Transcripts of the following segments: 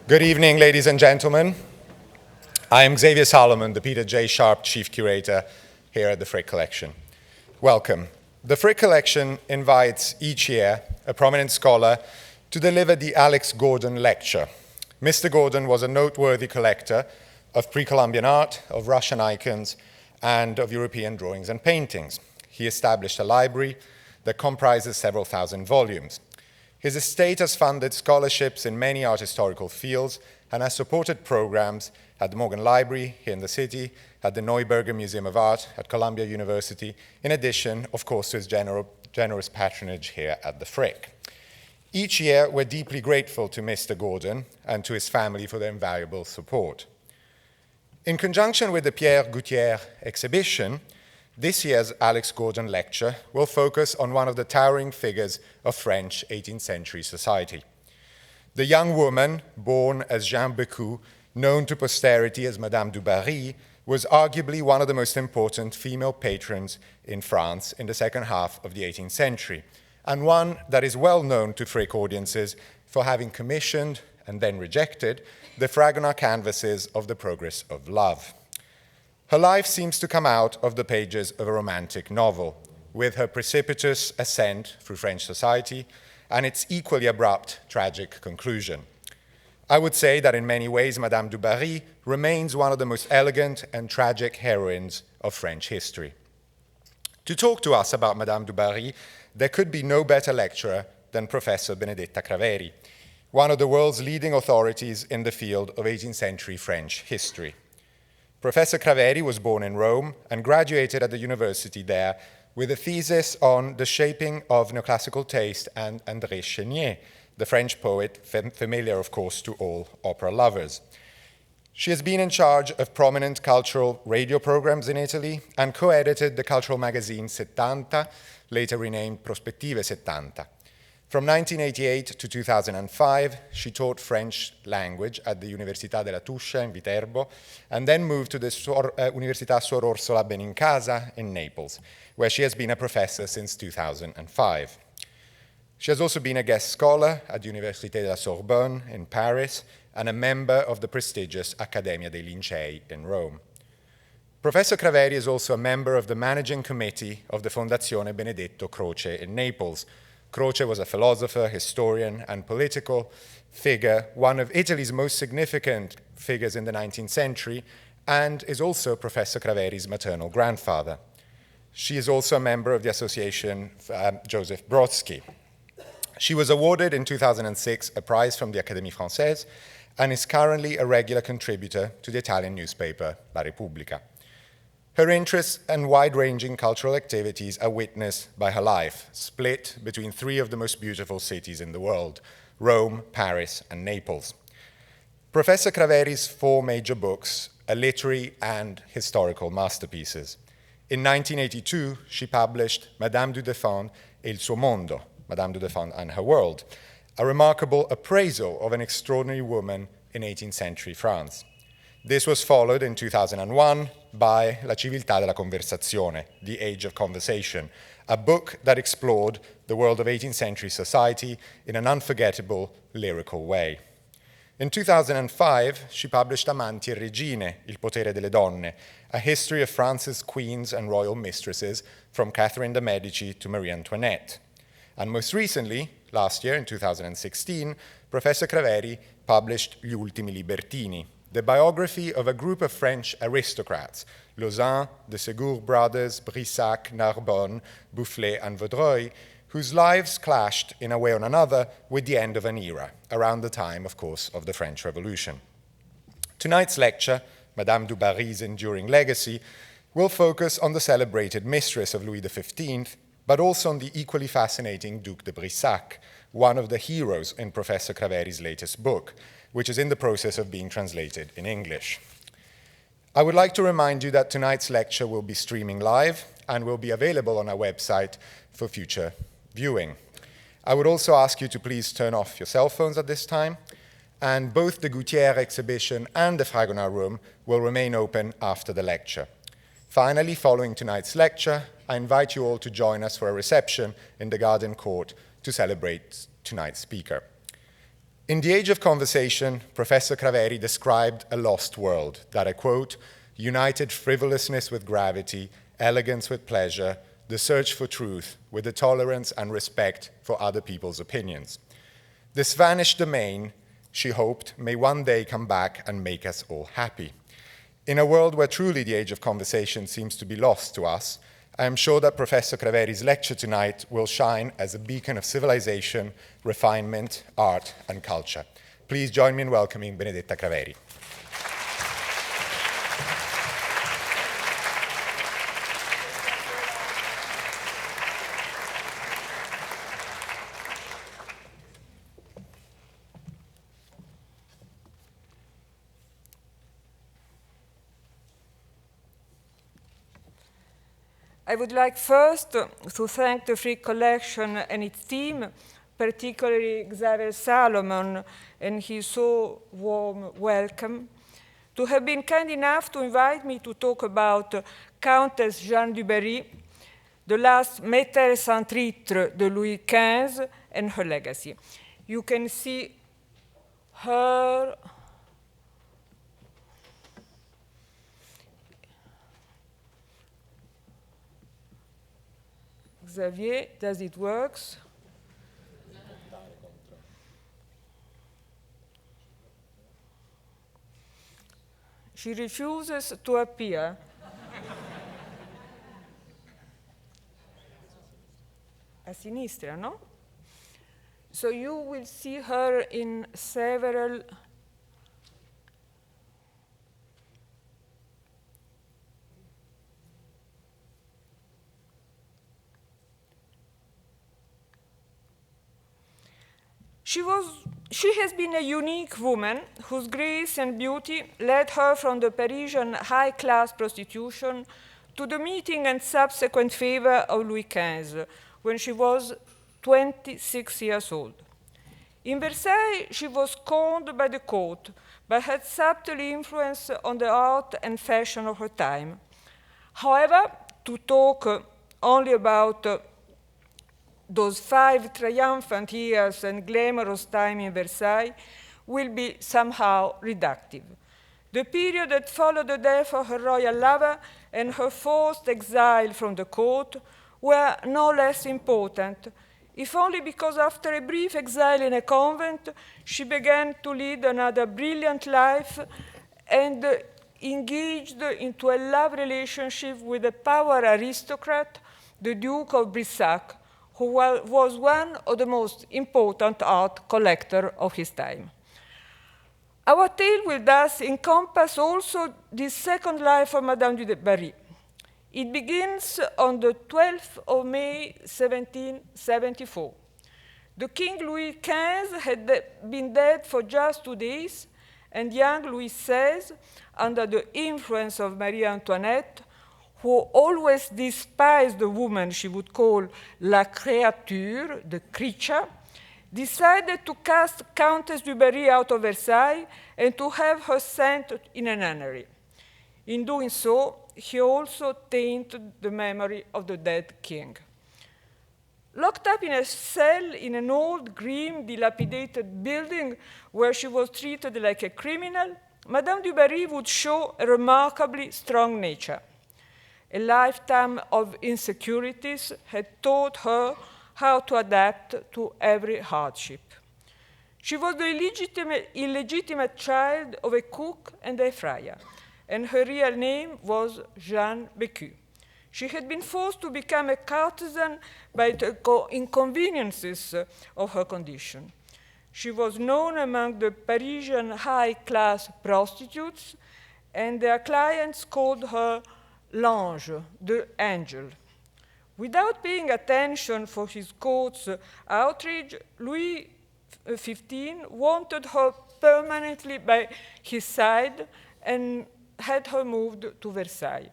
Good evening, ladies and gentlemen. I am Xavier Salomon, the Peter J. Sharp Chief Curator here at the Frick Collection. Welcome. The Frick Collection invites each year a prominent scholar to deliver the Alex Gordon Lecture. Mr. Gordon was a noteworthy collector of pre-Columbian art, of Russian icons, and of European drawings and paintings. He established a library that comprises several thousand volumes. His estate has funded scholarships in many art historical fields and has supported programs at the Morgan Library here in the city, at the Neuberger Museum of Art, at Columbia University, in addition, of course, to his generous patronage here at the Frick. Each year, we're deeply grateful to Mr. Gordon and to his family for their invaluable support. In conjunction with the Pierre Gouttière exhibition, this year's Alex Gordon Lecture will focus on one of the towering figures of French 18th century society. The young woman, born as Jeanne Bécu, known to posterity as Madame du Barry, was arguably one of the most important female patrons in France in the second half of the 18th century, and one that is well known to Frick audiences for having commissioned and then rejected the Fragonard canvases of the Progress of Love. Her life seems to come out of the pages of a romantic novel, with her precipitous ascent through French society and its equally abrupt, tragic conclusion. I would say that in many ways, Madame du Barry remains one of the most elegant and tragic heroines of French history. To talk to us about Madame du Barry, there could be no better lecturer than Professor Benedetta Craveri, one of the world's leading authorities in the field of 18th century French history. Professor Craveri was born in Rome and graduated at the university there with a thesis on the shaping of neoclassical taste and André Chénier, the French poet, familiar, of course, to all opera lovers. She has been in charge of prominent cultural radio programs in Italy and co-edited the cultural magazine Settanta, later renamed Prospettive Settanta. From 1988 to 2005, she taught French language at the Università della Tuscia in Viterbo, and then moved to the Università Suor Orsola Benincasa in Naples, where she has been a professor since 2005. She has also been a guest scholar at the Université de la Sorbonne in Paris and a member of the prestigious Accademia dei Lincei in Rome. Professor Craveri is also a member of the managing committee of the Fondazione Benedetto Croce in Naples. Croce was a philosopher, historian, and political figure, one of Italy's most significant figures in the 19th century, and is also Professor Craveri's maternal grandfather. She is also a member of the association Joseph Brodsky. She was awarded in 2006 a prize from the Académie Française and is currently a regular contributor to the Italian newspaper La Repubblica. Her interests and wide-ranging cultural activities are witnessed by her life, split between three of the most beautiful cities in the world, Rome, Paris, and Naples. Professor Craveri's four major books are literary and historical masterpieces. In 1982, she published Madame du Dauphin e il suo mondo, Madame du Dauphin and her world, a remarkable appraisal of an extraordinary woman in 18th century France. This was followed in 2001 by La civiltà della conversazione, The Age of Conversation, a book that explored the world of 18th century society in an unforgettable, lyrical way. In 2005, she published Amanti e Regine, Il potere delle donne, a history of France's queens and royal mistresses from Catherine de' Medici to Marie Antoinette. And most recently, last year in 2016, Professor Craveri published Gli ultimi libertini, the biography of a group of French aristocrats, Lauzun, the Ségur brothers, Brissac, Narbonne, Boufflers, and Vaudreuil, whose lives clashed in a way or another with the end of an era, around the time, of course, of the French Revolution. Tonight's lecture, Madame du Barry's Enduring Legacy, will focus on the celebrated mistress of Louis XV, but also on the equally fascinating Duke de Brissac, one of the heroes in Professor Craveri's latest book, which is in the process of being translated in English. I would like to remind you that tonight's lecture will be streaming live and will be available on our website for future viewing. I would also ask you to please turn off your cell phones at this time, and both the Gouttière exhibition and the Fragonard room will remain open after the lecture. Finally, following tonight's lecture, I invite you all to join us for a reception in the Garden Court to celebrate tonight's speaker. In The Age of Conversation, Professor Craveri described a lost world that, I quote, united frivolousness with gravity, elegance with pleasure, the search for truth with the tolerance and respect for other people's opinions. This vanished domain, she hoped, may one day come back and make us all happy. In a world where truly the age of conversation seems to be lost to us, I am sure that Professor Craveri's lecture tonight will shine as a beacon of civilization, refinement, art, and culture. Please join me in welcoming Benedetta Craveri. I would like first to thank the Frick Collection and its team, particularly Xavier Salomon and his so warm welcome, to have been kind enough to invite me to talk about Countess Jeanne du Barry, the last maîtresse en titre de Louis XV, and her legacy. You can see her Xavier, does it work? She refuses to appear. A sinistra, no? So you will see her in several She has been a unique woman whose grace and beauty led her from the Parisian high-class prostitution to the meeting and subsequent favor of Louis XV when she was 26 years old. In Versailles, she was scorned by the court, but had subtle influence on the art and fashion of her time. However, to talk only about those 5 triumphant years and glamorous time in Versailles will be somehow reductive. The period that followed the death of her royal lover and her forced exile from the court were no less important, if only because after a brief exile in a convent, she began to lead another brilliant life and engaged into a love relationship with a power aristocrat, the Duke of Brissac, who was one of the most important art collectors of his time. Our tale will thus encompass also the second life of Madame du Barry. It begins on the 12th of May, 1774. The King Louis XV had been dead for just 2 days, and young Louis XVI, under the influence of Marie Antoinette, who always despised the woman she would call la créature, the creature, decided to cast Countess du Barry out of Versailles and to have her sent in a nunnery. In doing so, he also tainted the memory of the dead king. Locked up in a cell in an old, grim, dilapidated building where she was treated like a criminal, Madame du Barry would show a remarkably strong nature. A lifetime of insecurities had taught her how to adapt to every hardship. She was the illegitimate child of a cook and a friar, and her real name was Jeanne Bécu. She had been forced to become a courtesan by the inconveniences of her condition. She was known among the Parisian high-class prostitutes, and their clients called her l'ange, the angel. Without paying attention for his court's outrage, Louis XV wanted her permanently by his side and had her moved to Versailles.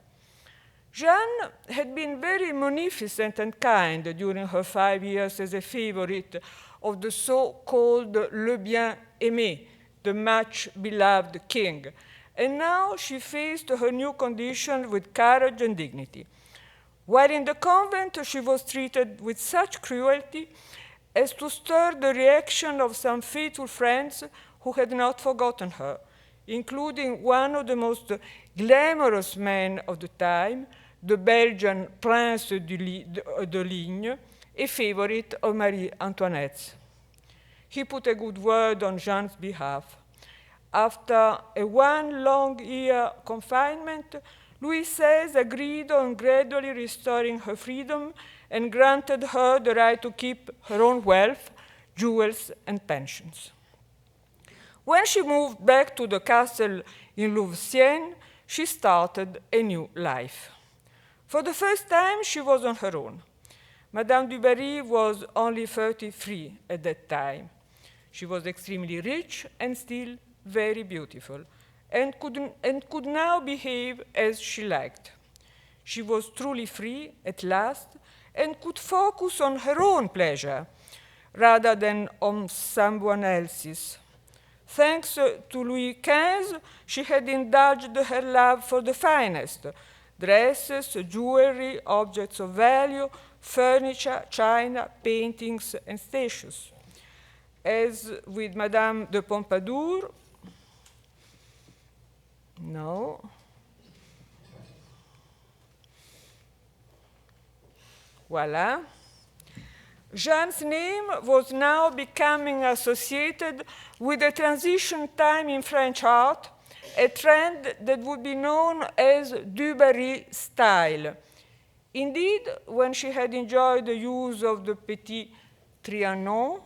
Jeanne had been very munificent and kind during her 5 years as a favorite of the so-called le bien-aimé, the much-beloved king, and now she faced her new condition with courage and dignity. While in the convent, she was treated with such cruelty as to stir the reaction of some faithful friends who had not forgotten her, including one of the most glamorous men of the time, the Belgian Prince de Ligne, a favorite of Marie Antoinette's. He put a good word on Jeanne's behalf. After a one long year confinement, Louis XVI agreed on gradually restoring her freedom and granted her the right to keep her own wealth, jewels, and pensions. When she moved back to the castle in Louveciennes, she started a new life. For the first time, she was on her own. Madame du Barry was only 33 at that time. She was extremely rich and still very beautiful, and could now behave as she liked. She was truly free at last and could focus on her own pleasure rather than on someone else's. Thanks to Louis XV, she had indulged her love for the finest: dresses, jewelry, objects of value, furniture, china, paintings, and statues. As with Madame de Pompadour, no. Voila. Jeanne's name was now becoming associated with a transition time in French art, a trend that would be known as du Barry style. Indeed, when she had enjoyed the use of the Petit Trianon,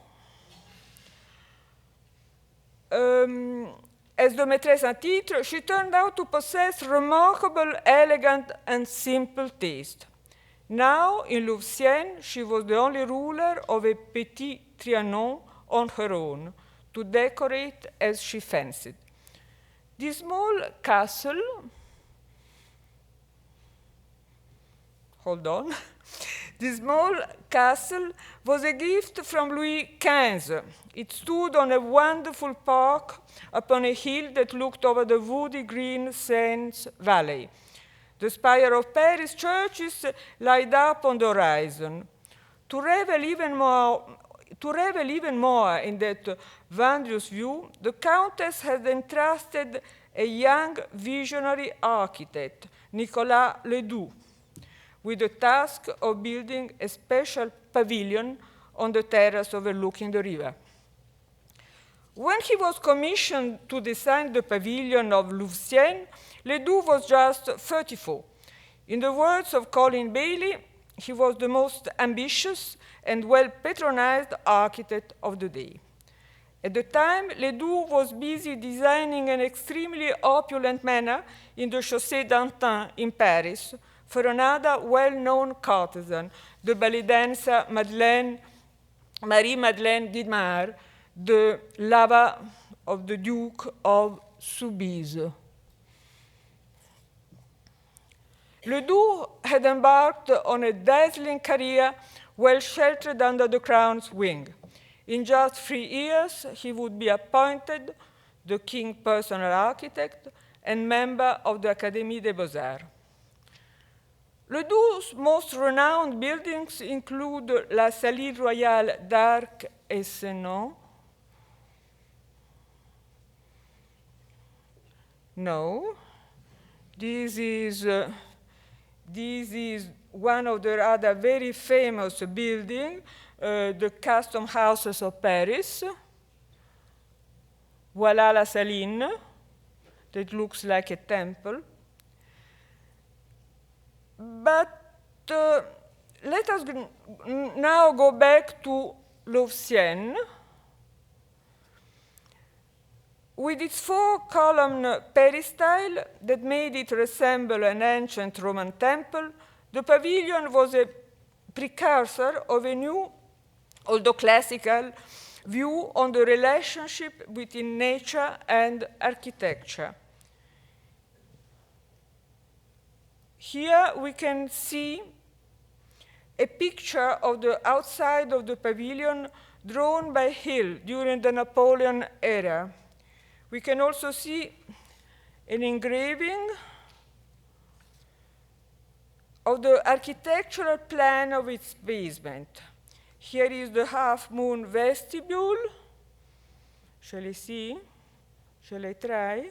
as the maîtresse en titre, she turned out to possess remarkable, elegant, and simple taste. Now, in Louveciennes, she was the only ruler of a Petit Trianon on her own, to decorate as she fancied. This small castle, hold on, this small castle was a gift from Louis XV. It stood on a wonderful park upon a hill that looked over the woody green Seine valley. The spire of Paris churches light up on the horizon. To revel even more in that wondrous view, the Countess had entrusted a young visionary architect, Nicolas Ledoux, with the task of building a special pavilion on the terrace overlooking the river. When he was commissioned to design the pavilion of Louveciennes, Ledoux was just 34. In the words of Colin Bailey, he was the most ambitious and well-patronized architect of the day. At the time, Ledoux was busy designing an extremely opulent manor in the Chaussée d'Antin in Paris for another well-known courtesan, the ballet dancer Marie-Madeleine Guimard, the lover of the Duke of Soubise. Ledoux had embarked on a dazzling career well sheltered under the crown's wing. In just 3 years, he would be appointed the king's personal architect and member of the Académie des Beaux-Arts. Ledoux's most renowned buildings include la Saline Royale d'Arc et Senon. No, this is one of the other very famous buildings, the custom houses of Paris. Voilà la Saline, that looks like a temple. But let us now go back to Louveciennes. With its 4-column peristyle that made it resemble an ancient Roman temple, the pavilion was a precursor of a new, although classical, view on the relationship between nature and architecture. Here we can see a picture of the outside of the pavilion drawn by Hill during the Napoleon era. We can also see an engraving of the architectural plan of its basement. Here is the half-moon vestibule. Shall I see? Shall I try?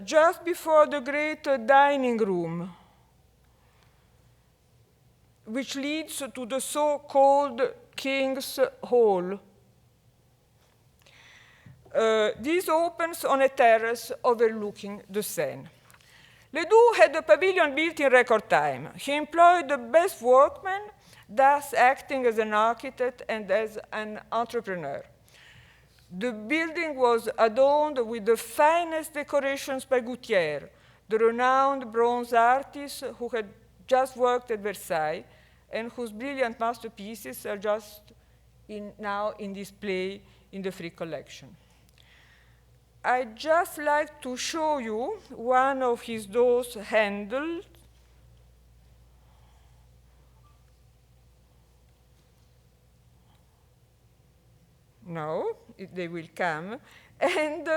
Just before the great dining room, which leads to the so-called King's Hall. This opens on a terrace overlooking the Seine. Ledoux had the pavilion built in record time. He employed the best workmen, thus acting as an architect and as an entrepreneur. The building was adorned with the finest decorations by Gouttière, the renowned bronze artist who had just worked at Versailles and whose brilliant masterpieces are just now in display in the Frick collection. I'd just like to show you one of his doors handles. No, they will come. And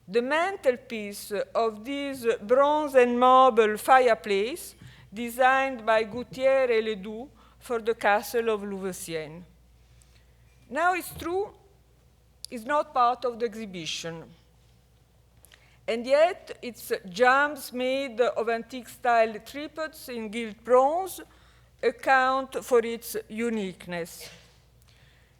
the mantelpiece of this bronze and marble fireplace designed by Gouttière et Ledoux for the castle of Louveciennes. Now it's true, it's not part of the exhibition. And yet its jambs made of antique-style tripods in gilt bronze account for its uniqueness.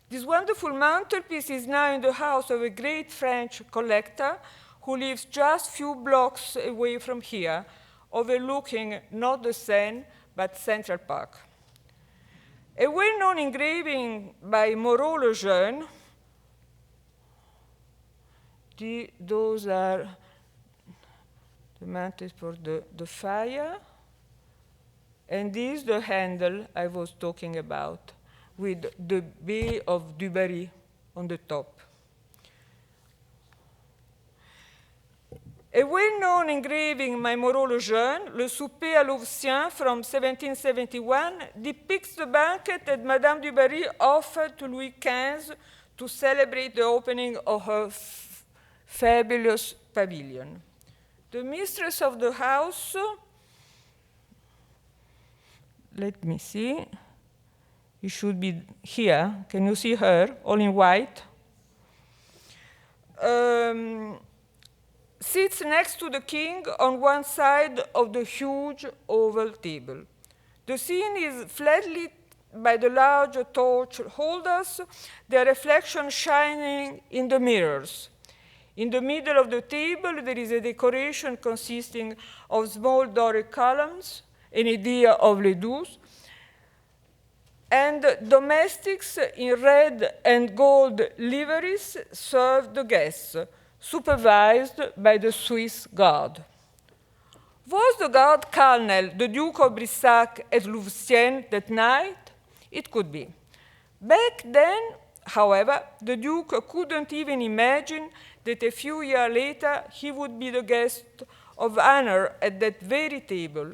This wonderful mantelpiece is now in the house of a great French collector who lives just a few blocks away from here, overlooking not the Seine, but Central Park. A well-known engraving by Moreau le Jeune, those are the mantles for the fire, and this is the handle I was talking about, with the Bay of Dubarry on the top. A well-known engraving by Moreau le Jeune, Le Souper à Louveciennes from 1771, depicts the banquet that Madame du Barry offered to Louis XV to celebrate the opening of her fabulous pavilion. The mistress of the house, let me see, it should be here. Can you see her, all in white? Sits next to the king on one side of the huge oval table. The scene is flat lit by the large torch holders, their reflection shining in the mirrors. In the middle of the table, there is a decoration consisting of small Doric columns, an idea of Ledoux's, and domestics in red and gold liveries serve the guests, supervised by the Swiss guard. Was the guard colonel the Duke of Brissac at Louveciennes that night? It could be. Back then, however, the Duke couldn't even imagine that a few years later he would be the guest of honor at that very table.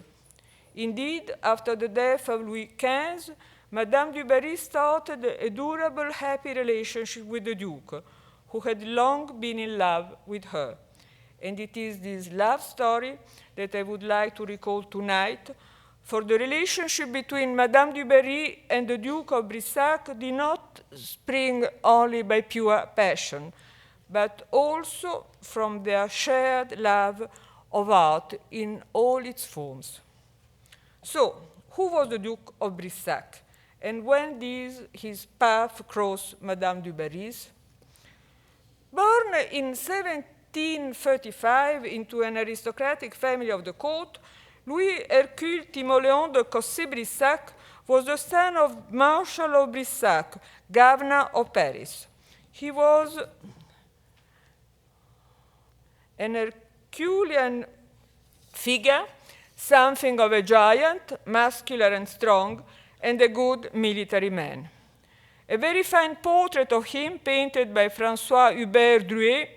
Indeed, after the death of Louis XV, Madame du Barry started a durable, happy relationship with the Duke, who had long been in love with her. And it is this love story that I would like to recall tonight, for the relationship between Madame du Barry and the Duke of Brissac did not spring only by pure passion, but also from their shared love of art in all its forms. So, who was the Duke of Brissac, and when did his path cross Madame du Barry's? Born in 1735 into an aristocratic family of the court, Louis Hercule Timoleon de Cossé-Brissac was the son of Marshal of Brissac, governor of Paris. He was an Herculean figure, something of a giant, muscular and strong, and a good military man. A very fine portrait of him, painted by François Hubert Drouet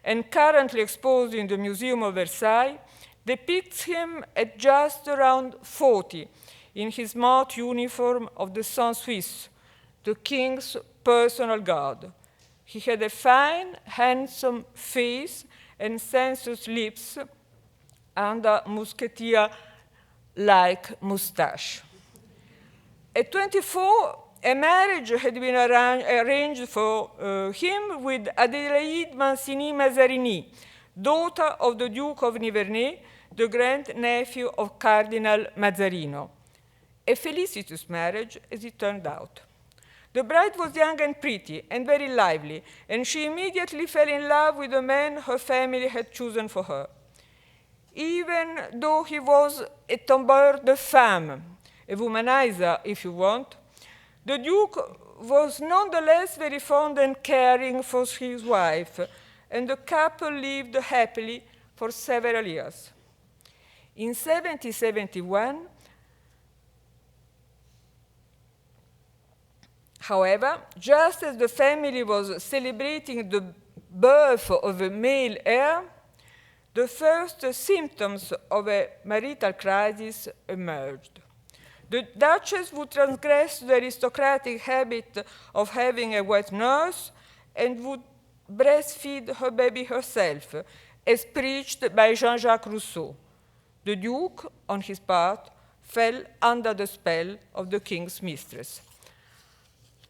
and currently exposed in the Museum of Versailles, depicts him at just around 40 in his smart uniform of the Saint-Suisse, the king's personal guard. He had a fine, handsome face and sensuous lips under musketeer like mustache. At 24, a marriage had been arranged for him with Adélaïde Mancini-Mazarini, daughter of the Duke of Nivernais, the grand-nephew of Cardinal Mazzarino. A felicitous marriage, as it turned out. The bride was young and pretty and very lively, and she immediately fell in love with the man her family had chosen for her. Even though he was a tombeur de femme, a womanizer, if you want, the Duke was nonetheless very fond and caring for his wife, and the couple lived happily for several years. In 1771, however, just as the family was celebrating the birth of a male heir, the first symptoms of a marital crisis emerged. The Duchess would transgress the aristocratic habit of having a wet nurse and would breastfeed her baby herself, as preached by Jean-Jacques Rousseau. The Duke, on his part, fell under the spell of the king's mistress.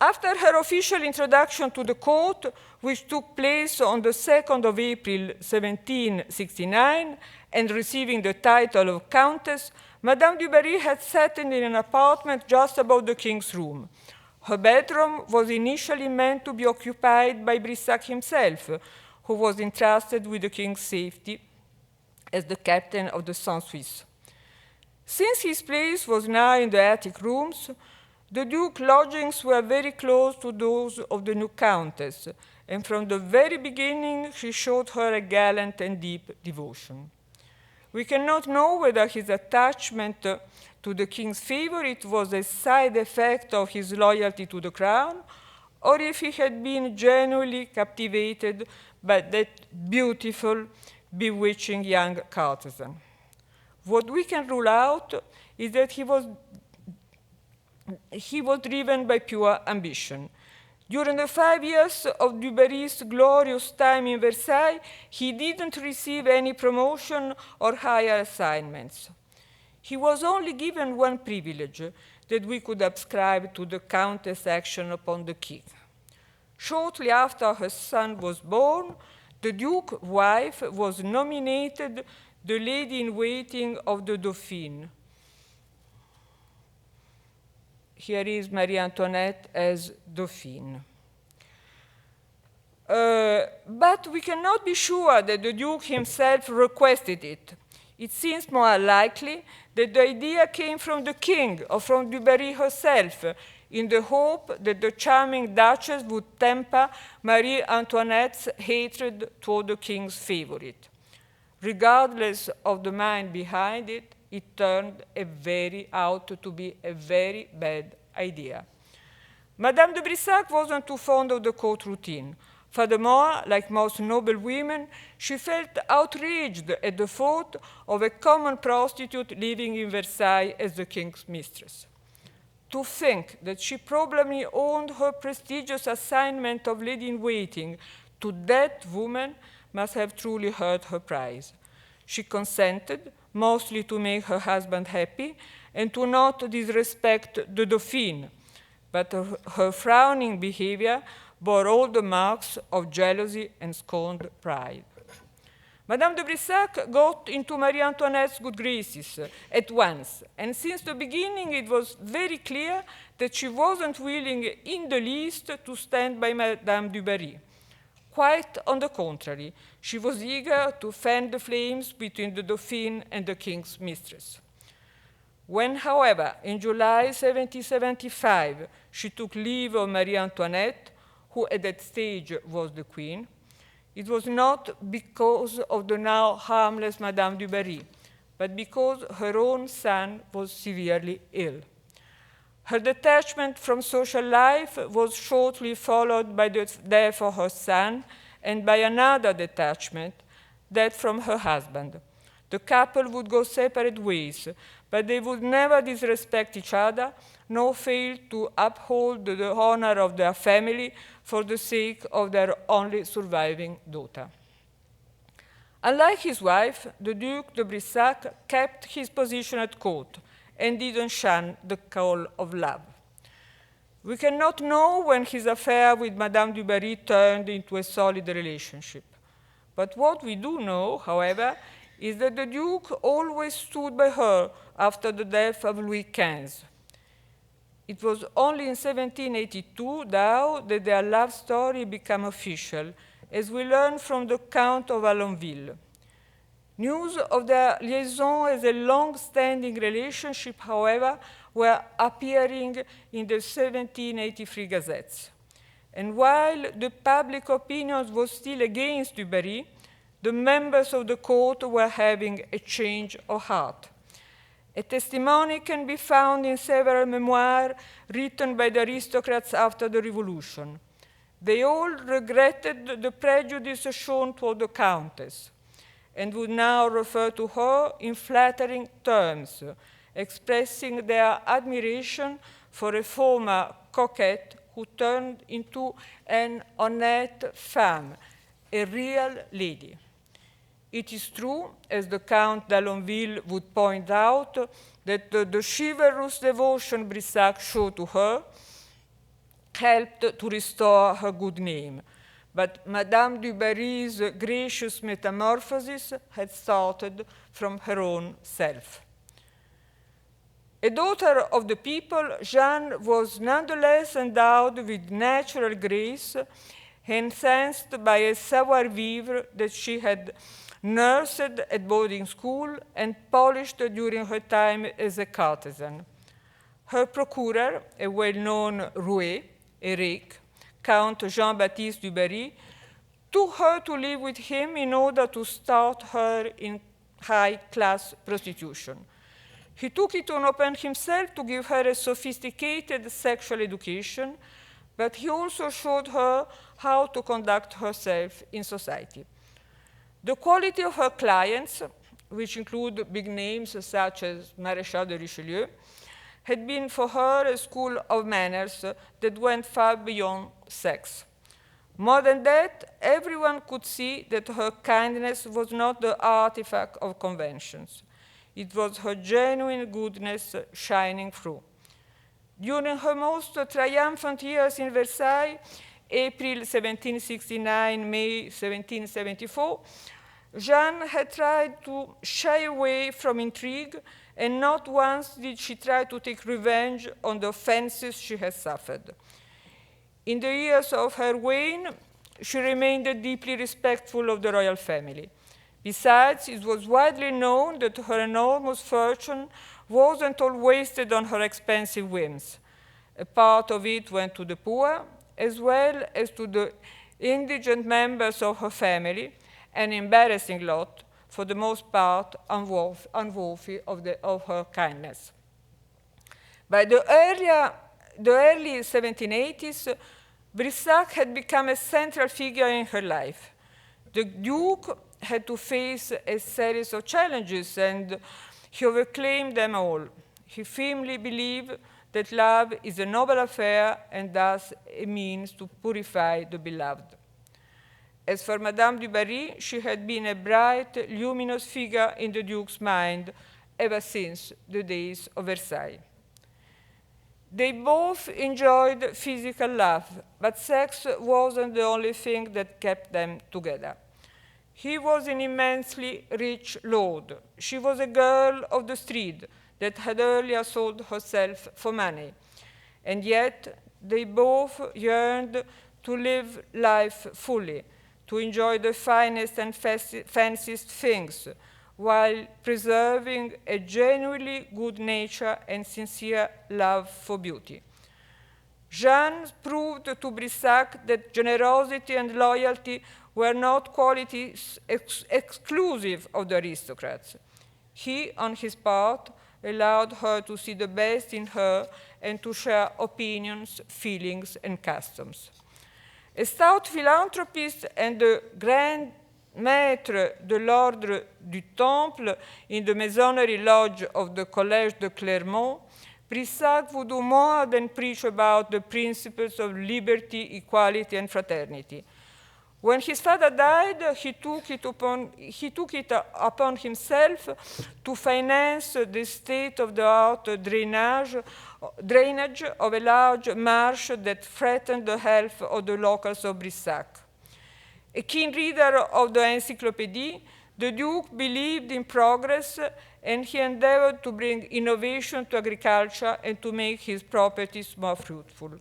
After her official introduction to the court, which took place on the 2nd of April 1769, and receiving the title of Countess, Madame du Barry had settled in an apartment just above the king's room. Her bedroom was initially meant to be occupied by Brissac himself, who was entrusted with the king's safety as the captain of the Saint-Suisse. Since his place was now in the attic rooms, the Duke's lodgings were very close to those of the new Countess, and from the very beginning she showed her a gallant and deep devotion. We cannot know whether his attachment to the king's favorite was a side effect of his loyalty to the crown, or if he had been genuinely captivated by that beautiful, bewitching young courtesan. What we can rule out is that he was driven by pure ambition. During the 5 years of du Barry's glorious time in Versailles, he didn't receive any promotion or higher assignments. He was only given one privilege that we could ascribe to the Countess' action upon the king. Shortly after her son was born, the Duke's wife was nominated the lady-in-waiting of the Dauphin. Here is Marie Antoinette as Dauphine. But we cannot be sure that the Duke himself requested it. It seems more likely that the idea came from the king or from du Barry herself, in the hope that the charming Duchess would temper Marie Antoinette's hatred toward the king's favorite. Regardless of the mind behind it, it turned out to be a very bad idea. Madame de Brissac wasn't too fond of the court routine. Furthermore, like most noble women, she felt outraged at the thought of a common prostitute living in Versailles as the king's mistress. To think that she probably owed her prestigious assignment of lady-in-waiting to that woman must have truly hurt her pride. She consented, mostly to make her husband happy and to not disrespect the Dauphin, but her frowning behavior bore all the marks of jealousy and scorned pride. Madame de Brissac got into Marie Antoinette's good graces at once, and since the beginning it was very clear that she wasn't willing in the least to stand by Madame du Barry. Quite on the contrary, she was eager to fan the flames between the Dauphin and the king's mistress. When, however, in July 1775, she took leave of Marie Antoinette, who at that stage was the queen, it was not because of the now harmless Madame du Barry, but because her own son was severely ill. Her detachment from social life was shortly followed by the death of her son and by another detachment, that from her husband. The couple would go separate ways, but they would never disrespect each other, nor fail to uphold the honor of their family for the sake of their only surviving daughter. Unlike his wife, the Duke de Brissac kept his position at court and didn't shun the call of love. We cannot know when his affair with Madame du Barry turned into a solid relationship. But what we do know, however, is that the Duke always stood by her after the death of Louis XV. It was only in 1782, though, that their love story became official, as we learn from the Count of Alonville. News of their liaison as a long-standing relationship, however, were appearing in the 1783 gazettes. And while the public opinion was still against du Barry, the members of the court were having a change of heart. A testimony can be found in several memoirs written by the aristocrats after the Revolution. They all regretted the prejudice shown toward the Countess and would now refer to her in flattering terms, expressing their admiration for a former coquette who turned into an honnête femme, a real lady. It is true, as the Count d'Alonville would point out, that the chivalrous devotion Brissac showed to her helped to restore her good name. But Madame du Barry's gracious metamorphosis had started from her own self. A daughter of the people, Jeanne was nonetheless endowed with natural grace, enhanced by a savoir-vivre that she had nursed at boarding school and polished during her time as a courtesan. Her procurer, a well-known roué, a rake, Count Jean-Baptiste du Barry, took her to live with him in order to start her in high-class prostitution. He took it upon himself to give her a sophisticated sexual education, but he also showed her how to conduct herself in society. The quality of her clients, which include big names such as Maréchal de Richelieu, had been for her a school of manners that went far beyond sex. More than that, everyone could see that her kindness was not the artifact of conventions. It was her genuine goodness shining through. During her most triumphant years in Versailles, April 1769, May 1774, Jeanne had tried to shy away from intrigue, and not once did she try to take revenge on the offenses she had suffered. In the years of her reign, she remained deeply respectful of the royal family. Besides, it was widely known that her enormous fortune wasn't all wasted on her expensive whims. A part of it went to the poor, as well as to the indigent members of her family, an embarrassing lot, for the most part unworthy of her kindness. By the early 1780s, Brissac had become a central figure in her life. The Duke had to face a series of challenges, and he overcame them all. He firmly believed that love is a noble affair and thus a means to purify the beloved. As for Madame du Barry, she had been a bright, luminous figure in the Duke's mind ever since the days of Versailles. They both enjoyed physical love, but sex wasn't the only thing that kept them together. He was an immensely rich lord. She was a girl of the street that had earlier sold herself for money. And yet, they both yearned to live life fully, to enjoy the finest and fanciest things, while preserving a genuinely good nature and sincere love for beauty. Jeanne proved to Brissac that generosity and loyalty were not qualities exclusive of the aristocrats. He, on his part, allowed her to see the best in her and to share opinions, feelings, and customs. A stout philanthropist and the grand maître de l'ordre du Temple in the Masonry Lodge of the Collège de Clermont, Brissac would do more than preach about the principles of liberty, equality, and fraternity. When his father died, he took it upon himself to finance the state-of-the-art drainage of a large marsh that threatened the health of the locals of Brissac. A keen reader of the encyclopedia, the Duke believed in progress, and he endeavored to bring innovation to agriculture and to make his properties more fruitful.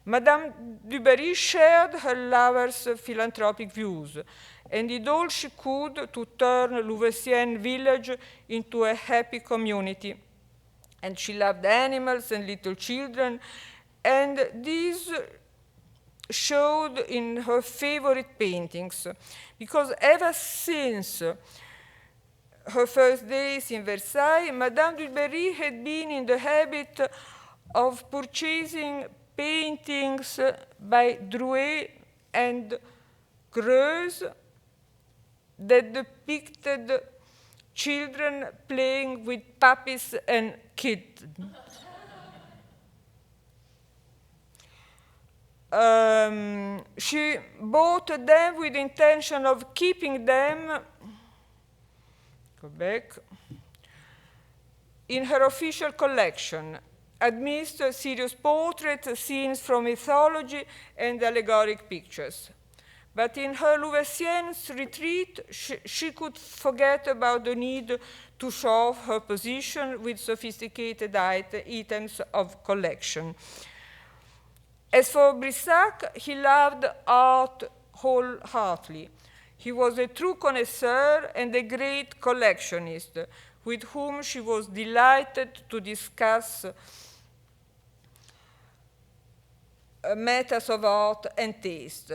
Madame du Barry shared her lover's philanthropic views and did all she could to turn Louveciennes village into a happy community. And she loved animals and little children, and this showed in her favorite paintings, because ever since her first days in Versailles, Madame du Barry had been in the habit of purchasing paintings by Drouet and Greuze that depicted children playing with puppies and kittens. She bought them with the intention of keeping them, go back, in her official collection, amidst serious portraits, scenes from mythology, and allegoric pictures. But in her Louveciennes retreat, she could forget about the need to show off her position with sophisticated items of collection. As for Brissac, he loved art wholeheartedly. He was a true connoisseur and a great collectionist, with whom she was delighted to discuss matters of art and taste.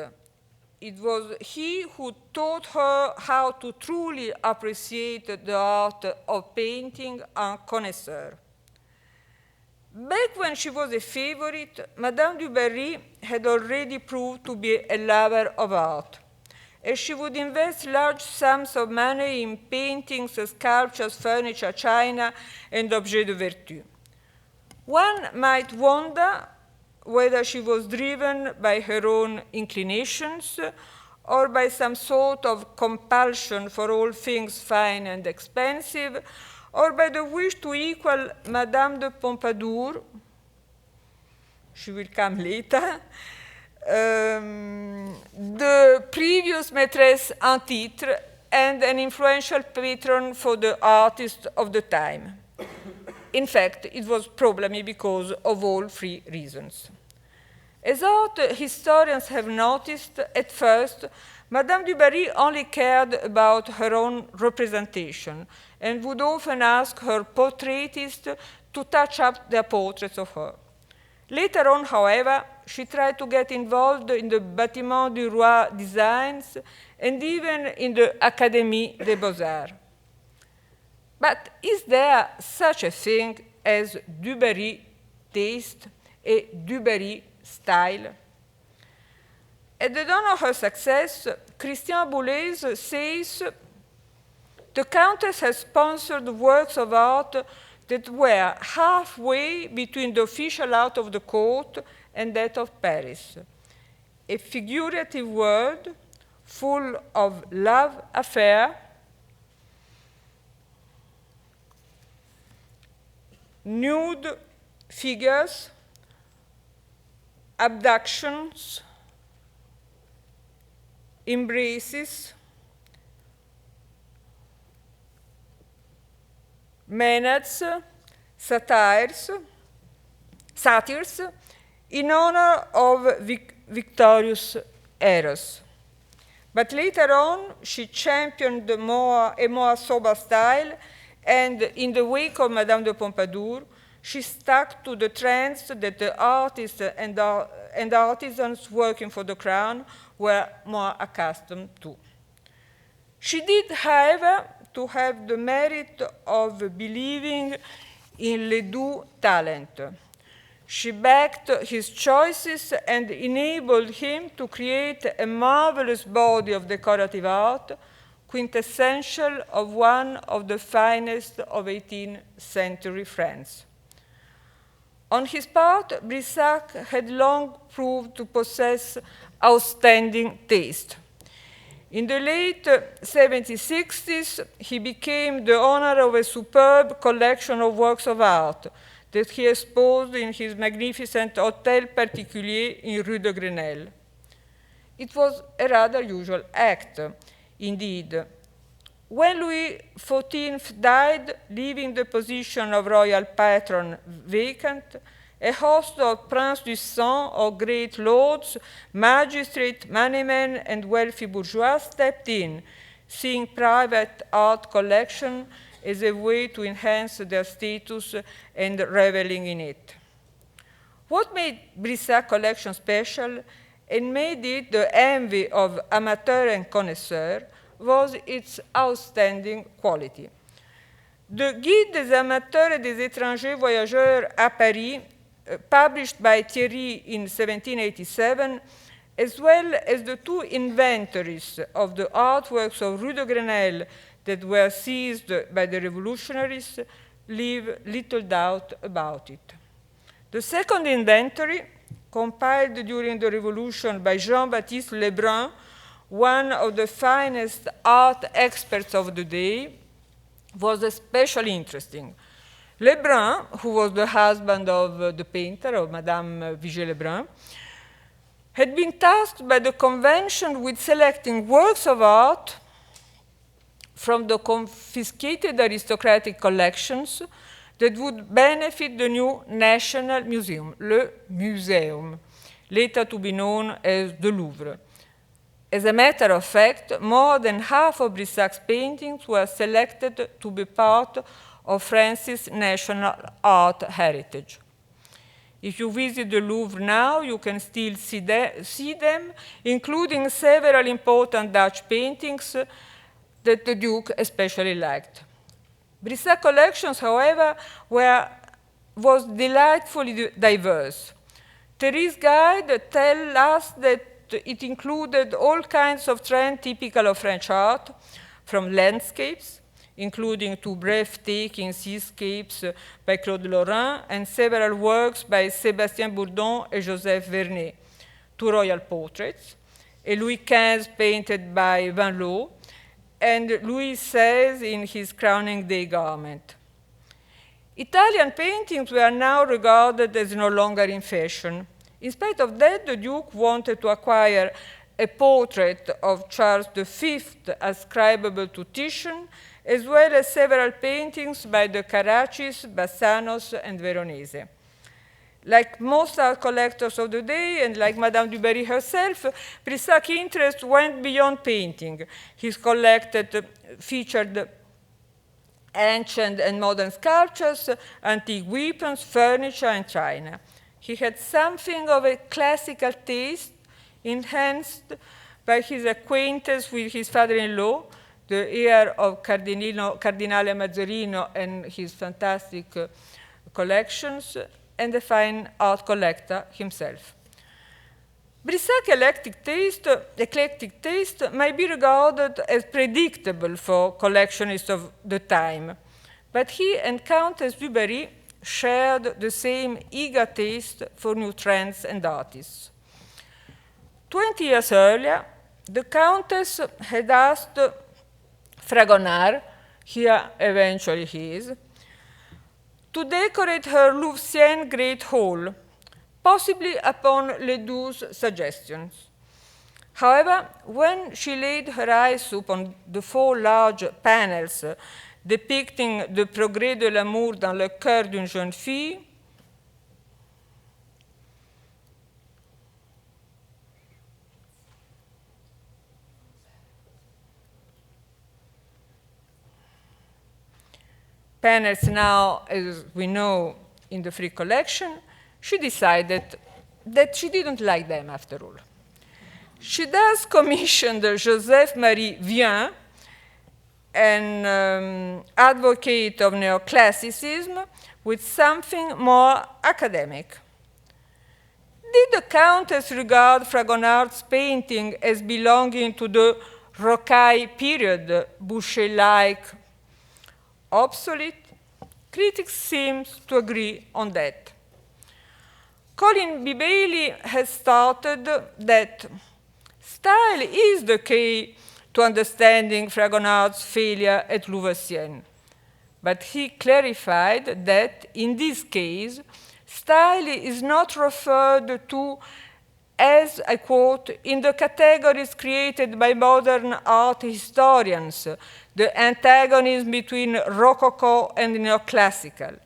It was he who taught her how to truly appreciate the art of painting en connoisseur. Back when she was a favorite, Madame du Barry had already proved to be a lover of art, as she would invest large sums of money in paintings, sculptures, furniture, china, and objets de vertu. One might wonder whether she was driven by her own inclinations or by some sort of compulsion for all things fine and expensive, or by the wish to equal Madame de Pompadour, she will come later, the previous maîtresse en titre and an influential patron for the artists of the time. In fact, it was probably because of all three reasons. As art historians have noticed, at first, Madame du Barry only cared about her own representation and would often ask her portraitist to touch up their portraits of her. Later on, however, she tried to get involved in the Bâtiment du Roi designs and even in the Académie des Beaux-Arts. But is there such a thing as du Barry taste, a du Barry style? At the dawn of her success, Christian Boulez says, the Countess has sponsored works of art that were halfway between the official art of the court and that of Paris. A figurative world full of love affair, nude figures, abductions, embraces, menads, satires, in honor of victorious Eros. But later on, she championed a more sober style, and in the wake of Madame de Pompadour, she stuck to the trends that the artists and artisans working for the crown were more accustomed to. She did, however, to have the merit of believing in Ledoux' talent. She backed his choices and enabled him to create a marvelous body of decorative art, quintessential of one of the finest of 18th century France. On his part, Brissac had long proved to possess outstanding taste. In the late 1760s, he became the owner of a superb collection of works of art that he exposed in his magnificent Hôtel Particulier in Rue de Grenelle. It was a rather usual act, indeed. When Louis XIV died, leaving the position of royal patron vacant, a host of princes du sang, or great lords, magistrates, moneymen, and wealthy bourgeois stepped in, seeing private art collection as a way to enhance their status and reveling in it. What made Brissac collection special and made it the envy of amateur and connoisseur was its outstanding quality. The Guide des amateurs et des étrangers voyageurs à Paris, published by Thierry in 1787, as well as the two inventories of the artworks of Rue de Grenelle that were seized by the revolutionaries, leave little doubt about it. The second inventory, compiled during the revolution by Jean-Baptiste Lebrun, one of the finest art experts of the day, was especially interesting. Lebrun, who was the husband of the painter, of Madame Vigée-Lebrun, had been tasked by the convention with selecting works of art from the confiscated aristocratic collections that would benefit the new National Museum, le Muséum, later to be known as the Louvre. As a matter of fact, more than half of Brissac's paintings were selected to be part of France's national art heritage. If you visit the Louvre now, you can still see them, including several important Dutch paintings that the Duke especially liked. Brissac's collections, however, was delightfully diverse. Thierry's guide tells us that it included all kinds of trends typical of French art, from landscapes, including two breathtaking seascapes by Claude Lorrain and several works by Sébastien Bourdon and Joseph Vernet, two royal portraits, a Louis XV painted by Van Loo, and Louis XVI in his crowning day garment. Italian paintings were now regarded as no longer in fashion. In spite of that, the Duke wanted to acquire a portrait of Charles V ascribable to Titian, as well as several paintings by the Carraccis, Bassanos, and Veronese. Like most art collectors of the day, and like Madame du Barry herself, Brissac's interest went beyond painting. His collected featured ancient and modern sculptures, antique weapons, furniture, and china. He had something of a classical taste, enhanced by his acquaintance with his father-in-law, the heir of Cardinale Mazzarino and his fantastic collections, and a fine art collector himself. Brissac's eclectic taste might be regarded as predictable for collectionists of the time, but he and Countess du Barry shared the same eager taste for new trends and artists. 20 years earlier, the Countess had asked Fragonard, here eventually he is, to decorate her Louveciennes Great Hall, possibly upon Ledoux's suggestions. However, when she laid her eyes upon the 4 large panels depicting le progrès de l'amour dans le cœur d'une jeune fille, panels now, as we know, in the free collection, she decided that she didn't like them after all. She thus commissioned Joseph-Marie Vien, an advocate of neoclassicism, with something more academic. Did the Countess regard Fragonard's painting as belonging to the Rocaille period, Boucher-like, obsolete? Critics seem to agree on that. Colin B. Bailey has stated that style is the key to understanding Fragonard's failure at Louveciennes. But he clarified that, in this case, style is not referred to as, I quote, in the categories created by modern art historians, the antagonism between Rococo and neoclassical.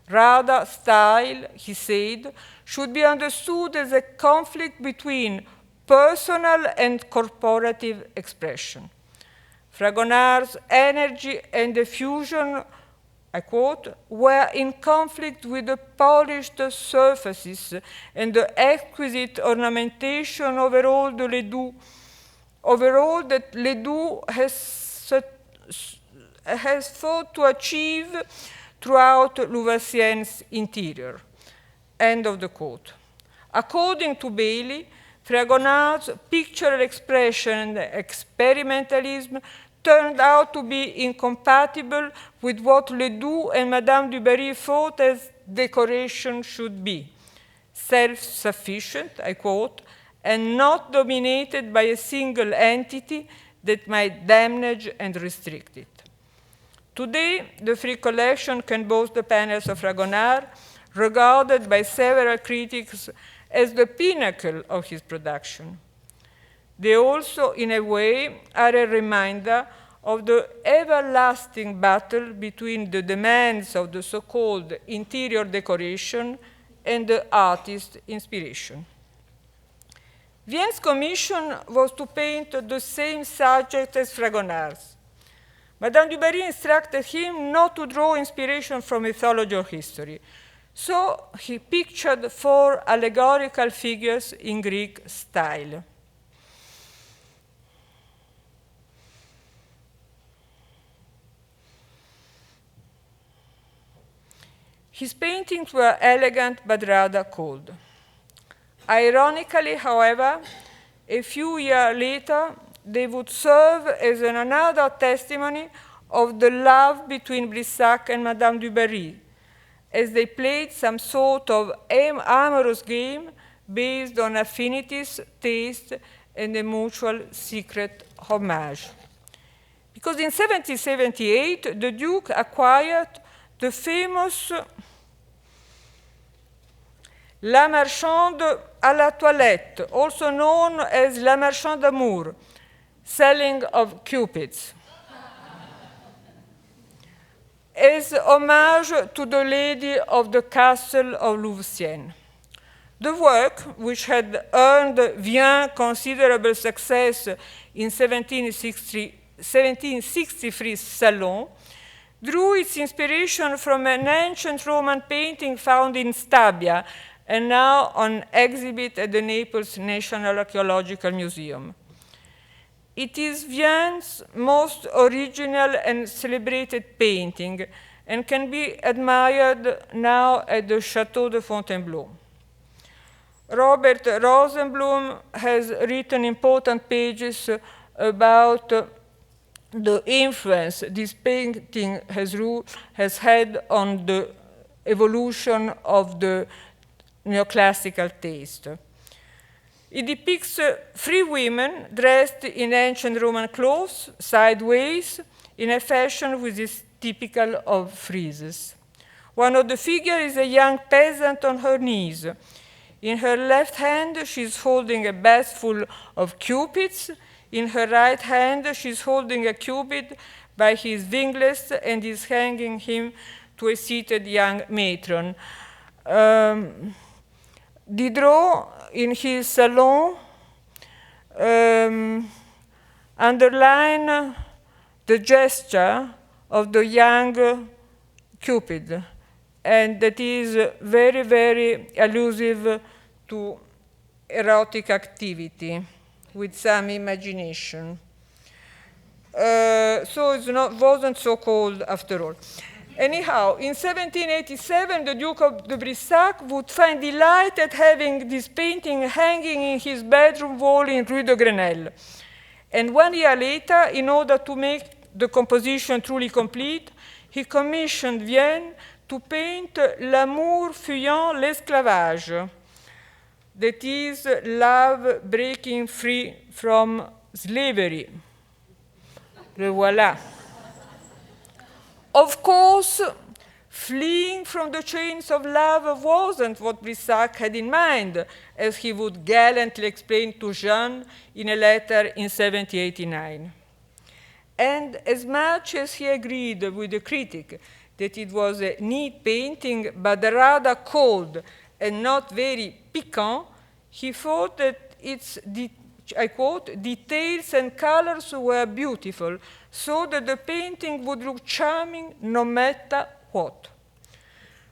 Rather, style, he said, should be understood as a conflict between personal and corporative expression. Fragonard's energy and diffusion, I quote, were in conflict with the polished surfaces and the exquisite ornamentation overall that Ledoux has fought to achieve throughout Louveciennes' interior. End of the quote. According to Bailey, Fragonard's pictorial expression and experimentalism turned out to be incompatible with what Ledoux and Madame du Barry thought as decoration should be. Self-sufficient, I quote, and not dominated by a single entity that might damage and restrict it. Today, the Frick collection can boast the panels of Fragonard, regarded by several critics as the pinnacle of his production. They also, in a way, are a reminder of the everlasting battle between the demands of the so-called interior decoration and the artist's inspiration. Vien's commission was to paint the same subject as Fragonard's. Madame du Barry instructed him not to draw inspiration from mythology or history, so he pictured 4 allegorical figures in Greek style. His paintings were elegant but rather cold. Ironically, however, a few years later, they would serve as another testimony of the love between Brissac and Madame du Barry, as they played some sort of amorous game based on affinities, taste, and a mutual secret homage. Because in 1778, the Duke acquired the famous La Marchande à la Toilette, also known as La Marchande d'Amour, selling of cupids, as homage to the lady of the castle of Louveciennes. The work, which had earned Vien considerable success in 1763's Salon, drew its inspiration from an ancient Roman painting found in Stabia and now on exhibit at the Naples National Archaeological Museum. It is Vien's most original and celebrated painting and can be admired now at the Château de Fontainebleau. Robert Rosenblum has written important pages about the influence this painting has had on the evolution of the neoclassical taste. It depicts 3 women dressed in ancient Roman clothes, sideways, in a fashion which is typical of friezes. One of the figures is a young peasant on her knees. In her left hand, she's holding a basket full of cupids. In her right hand, she's holding a cupid by his winglets and is hanging him to a seated young matron. Diderot, in his Salon, underlined the gesture of the young Cupid, and that is very, very allusive to erotic activity with some imagination. So it wasn't so cold after all. Anyhow, in 1787, the Duke of Brissac would find delight at having this painting hanging in his bedroom wall in Rue de Grenelle. And 1 year later, in order to make the composition truly complete, he commissioned Vienne to paint L'amour fuyant l'esclavage, that is love breaking free from slavery. Le voilà. Of course, fleeing from the chains of love wasn't what Brissac had in mind, as he would gallantly explain to Jeanne in a letter in 1789. And as much as he agreed with the critic that it was a neat painting, but rather cold and not very piquant, he thought that its, I quote, details and colors were beautiful, so that the painting would look charming no matter what.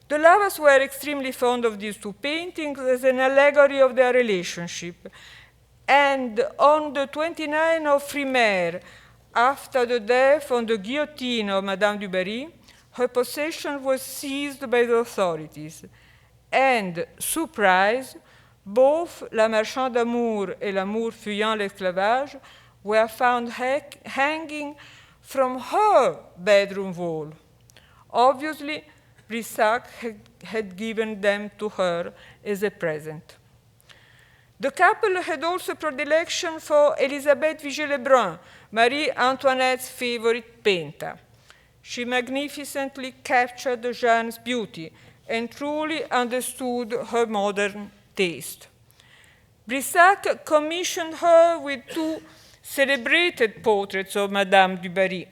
The lovers were extremely fond of these two paintings as an allegory of their relationship. And on the 29th of Frimaire, after the death on the guillotine of Madame du Barry, her possession was seized by the authorities. And, surprise, both La Marchande d'Amour et L'amour fuyant l'esclavage were found hanging from her bedroom wall. Obviously, Brissac had given them to her as a present. The couple had also predilection for Elisabeth Vigée-Lebrun, Marie Antoinette's favorite painter. She magnificently captured Jeanne's beauty and truly understood her modern taste. Brissac commissioned her with two celebrated portraits of Madame du Barry.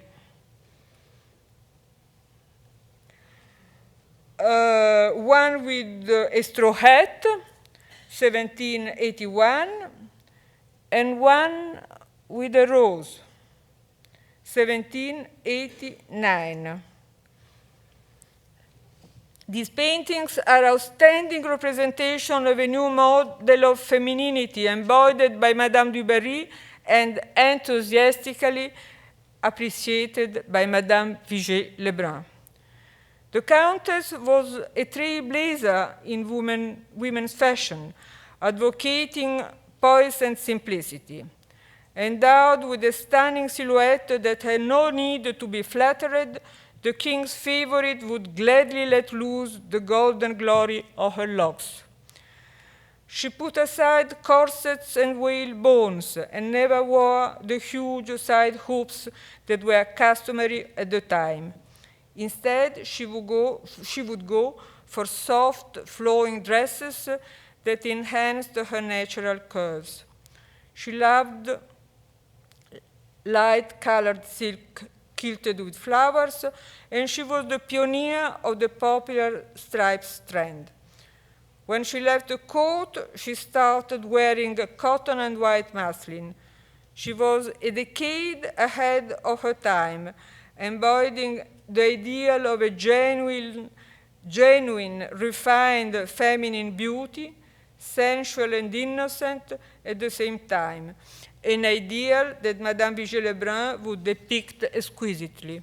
One with a straw hat, 1781, and one with a rose, 1789. These paintings are outstanding representation of a new model of femininity embodied by Madame du Barry and enthusiastically appreciated by Madame Vigée-Lebrun. The Countess was a trailblazer in women's fashion, advocating poise and simplicity. Endowed with a stunning silhouette that had no need to be flattered, the king's favorite would gladly let loose the golden glory of her locks. She put aside corsets and whalebones and never wore the huge side hoops that were customary at the time. Instead, she would go for soft, flowing dresses that enhanced her natural curves. She loved light-colored silk quilted with flowers, and she was the pioneer of the popular stripes trend. When she left the court, she started wearing cotton and white muslin. She was a decade ahead of her time, embodying the ideal of a genuine, refined feminine beauty, sensual and innocent at the same time, an ideal that Madame Vigée-Lebrun would depict exquisitely.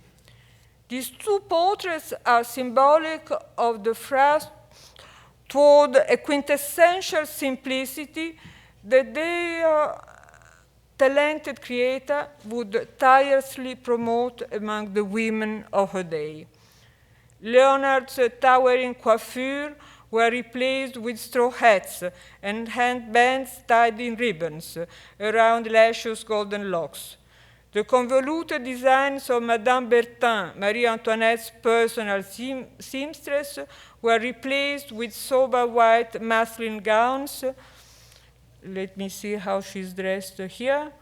These two portraits are symbolic of the thrust toward a quintessential simplicity that their talented creator would tirelessly promote among the women of her day. Leonard's towering coiffure were replaced with straw hats and handbands tied in ribbons around luscious golden locks. The convoluted designs of Madame Bertin, Marie Antoinette's personal seamstress, were replaced with sober white muslin gowns. Let me see how she's dressed here.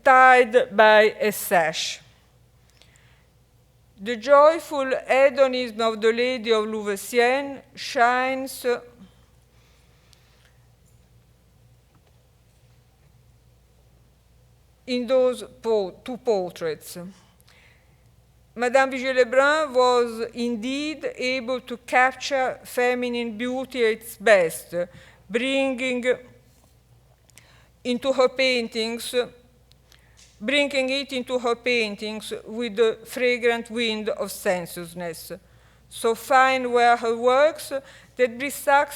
Tied by a sash. The joyful hedonism of the Lady of Louveciennes shines in those two portraits. Madame Vigée-Lebrun was indeed able to capture feminine beauty at its best, bringing it into her paintings with the fragrant wind of sensuousness. So fine were her works that Brissac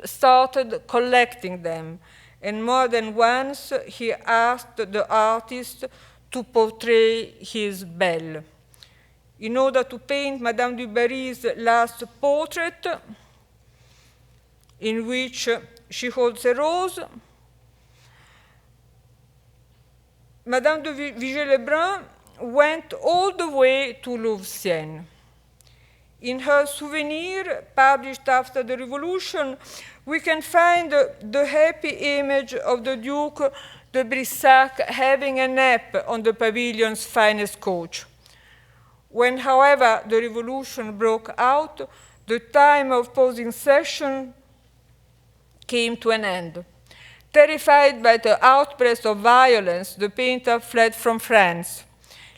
started collecting them, and more than once he asked the artist to portray his belle. in order to paint Madame du Barry's last portrait, in which she holds a rose. Madame de Vigée-Lebrun went all the way to Louveciennes. In her souvenir, published after the Revolution, we can find the happy image of the Duke de Brissac having a nap on the Pavilion's finest coach. When, however, the Revolution broke out, the time of posing session came to an end. Terrified by the outburst of violence, the painter fled from France,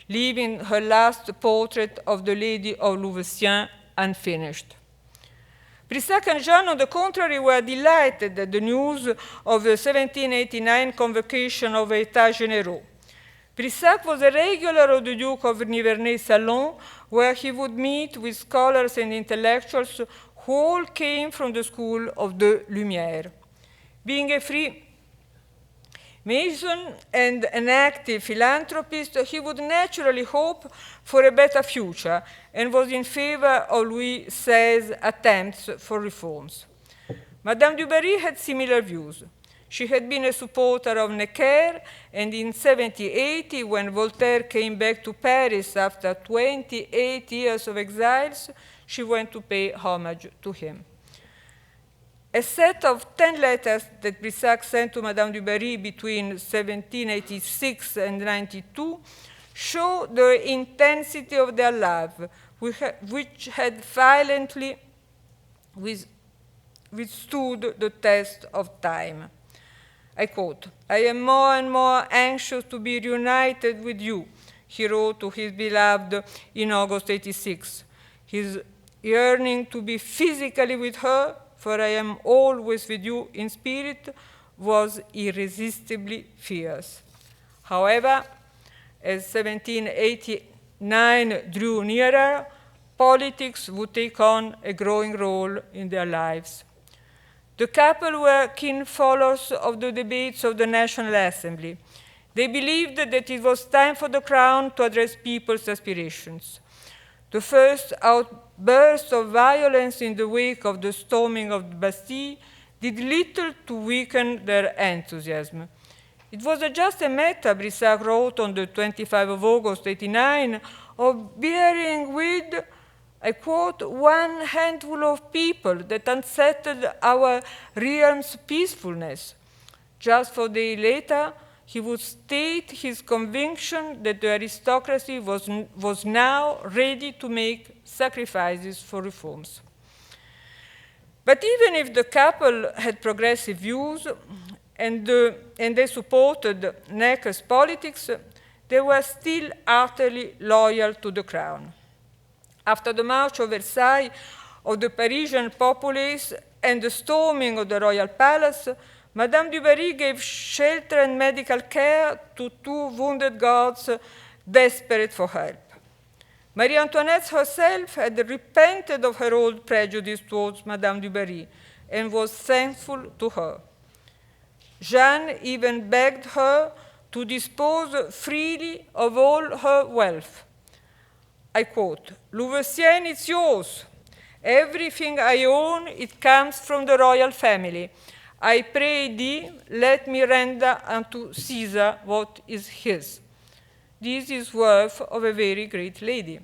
leaving her last portrait of the Lady of Louveciennes unfinished. Brissac and Jeanne, on the contrary, were delighted at the news of the 1789 convocation of États Généraux. Brissac was a regular of the Duke of Nivernais' salon, where he would meet with scholars and intellectuals who all came from the school of the Lumière. Being a free Mason and an active philanthropist, he would naturally hope for a better future and was in favor of Louis XVI's attempts for reforms. Madame du Barry had similar views. She had been a supporter of Necker, and in 1780, when Voltaire came back to Paris after 28 years of exiles, she went to pay homage to him. A set of 10 letters that Brissac sent to Madame du Barry between 1786 and 92 show the intensity of their love, which had violently withstood the test of time. I quote, "I am more and more anxious to be reunited with you," he wrote to his beloved in August 86. His yearning to be physically with her, for I am always with you in spirit, was irresistibly fierce. However, as 1789 drew nearer, politics would take on a growing role in their lives. The couple were keen followers of the debates of the National Assembly. They believed that it was time for the crown to address people's aspirations. The first outburst of violence in the wake of the storming of the Bastille did little to weaken their enthusiasm. It was just a matter, Brissac wrote on the 25th of August, 89, of bearing with, I quote, "one handful of people that unsettled our realm's peacefulness." Just 4 days later, he would state his conviction that the aristocracy was now ready to make sacrifices for reforms. But even if the couple had progressive views and they supported Necker's politics, they were still utterly loyal to the crown. After the March of Versailles of the Parisian populace and the storming of the royal palace, Madame du Barry gave shelter and medical care to 2 wounded guards desperate for help. Marie Antoinette herself had repented of her old prejudice towards Madame du Barry and was thankful to her. Jeanne even begged her to dispose freely of all her wealth. I quote, "Louveciennes is yours. Everything I own, it comes from the royal family. I pray thee, let me render unto Caesar what is his." This is worth of a very great lady.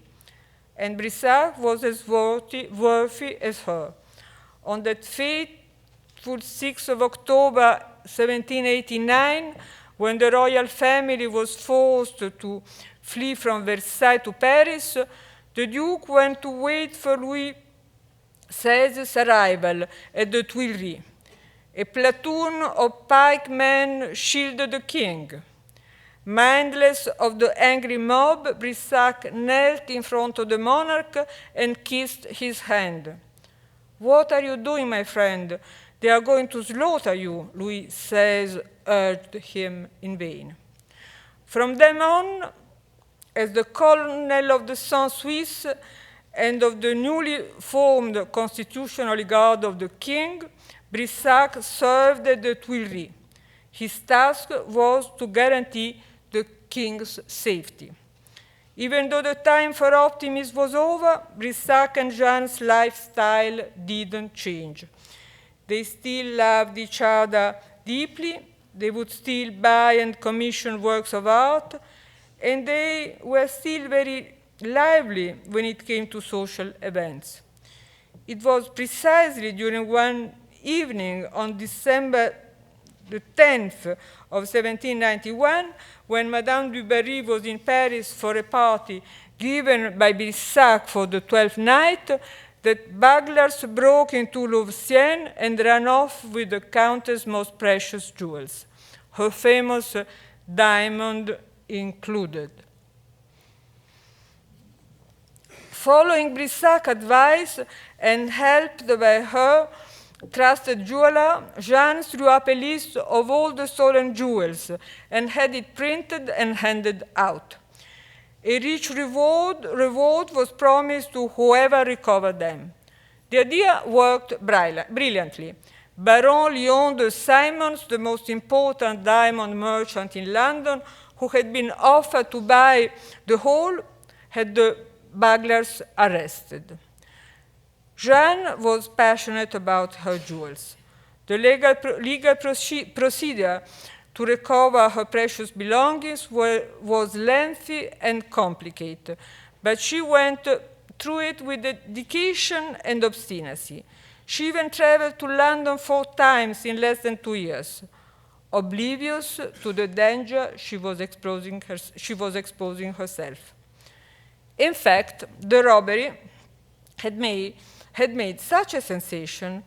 And Brissac was as worthy as her. On that fateful 6th of October, 1789, when the royal family was forced to flee from Versailles to Paris, the Duke went to wait for Louis XVI's arrival at the Tuileries. A platoon of pikemen shielded the king. Mindless of the angry mob, Brissac knelt in front of the monarch and kissed his hand. "What are you doing, my friend? They are going to slaughter you," Louis XVI urged him in vain. From then on, as the colonel of the Saint-Suisse and of the newly formed Constitutional Guard of the king, Brissac served at the Tuileries. His task was to guarantee the king's safety. Even though the time for optimism was over, Brissac and Jeanne's lifestyle didn't change. They still loved each other deeply, they would still buy and commission works of art, and they were still very lively when it came to social events. It was precisely during one evening on December the 10th of 1791, when Madame du Barry was in Paris for a party given by Brissac for the 12th night, that burglars broke into Louveciennes and ran off with the Countess' most precious jewels, her famous diamond included. Following Brissac's advice and helped by her trusted jeweler, Jeanne drew up a list of all the stolen jewels and had it printed and handed out. A rich reward was promised to whoever recovered them. The idea worked brilliantly. Baron Léon de Simons, the most important diamond merchant in London, who had been offered to buy the whole, had the burglars arrested. Jeanne was passionate about her jewels. The legal procedure to recover her precious belongings was lengthy and complicated, but she went through it with dedication and obstinacy. She even traveled to London 4 times in less than 2 years, oblivious to the danger she was exposing herself. In fact, the robbery had made such a sensation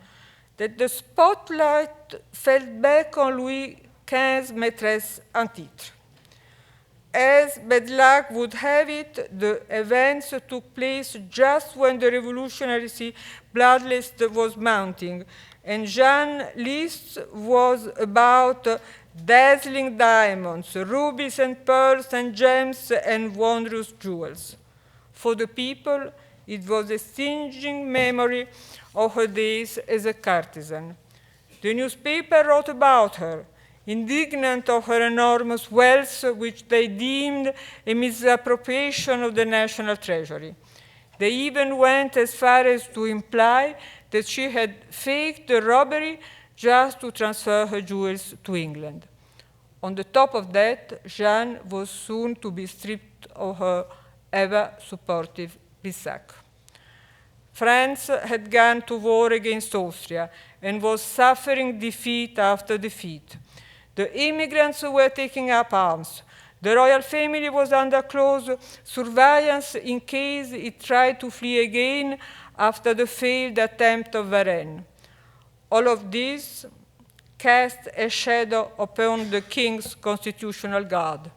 that the spotlight fell back on Louis XV's maîtresse en titre. As bad luck would have it, the events took place just when the revolutionary bloodlust was mounting, and Jeanne's list was about dazzling diamonds, rubies and pearls and gems and wondrous jewels. For the people, it was a stinging memory of her days as a courtesan. The newspaper wrote about her, indignant of her enormous wealth, which they deemed a misappropriation of the national treasury. They even went as far as to imply that she had faked the robbery just to transfer her jewels to England. On the top of that, Jeanne was soon to be stripped of her ever-supportive Brissac. France had gone to war against Austria and was suffering defeat after defeat. The immigrants were taking up arms. The royal family was under close surveillance in case it tried to flee again after the failed attempt of Varennes. All of this cast a shadow upon the king's constitutional guard.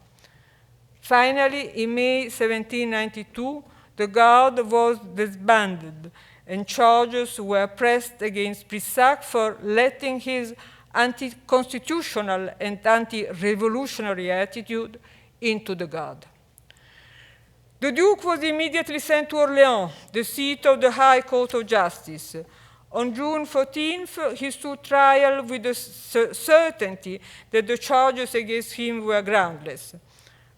Finally, in May 1792, the guard was disbanded, and charges were pressed against Brissac for letting his anti-constitutional and anti-revolutionary attitude into the guard. The Duke was immediately sent to Orléans, the seat of the High Court of Justice. On June 14th, he stood trial with the certainty that the charges against him were groundless.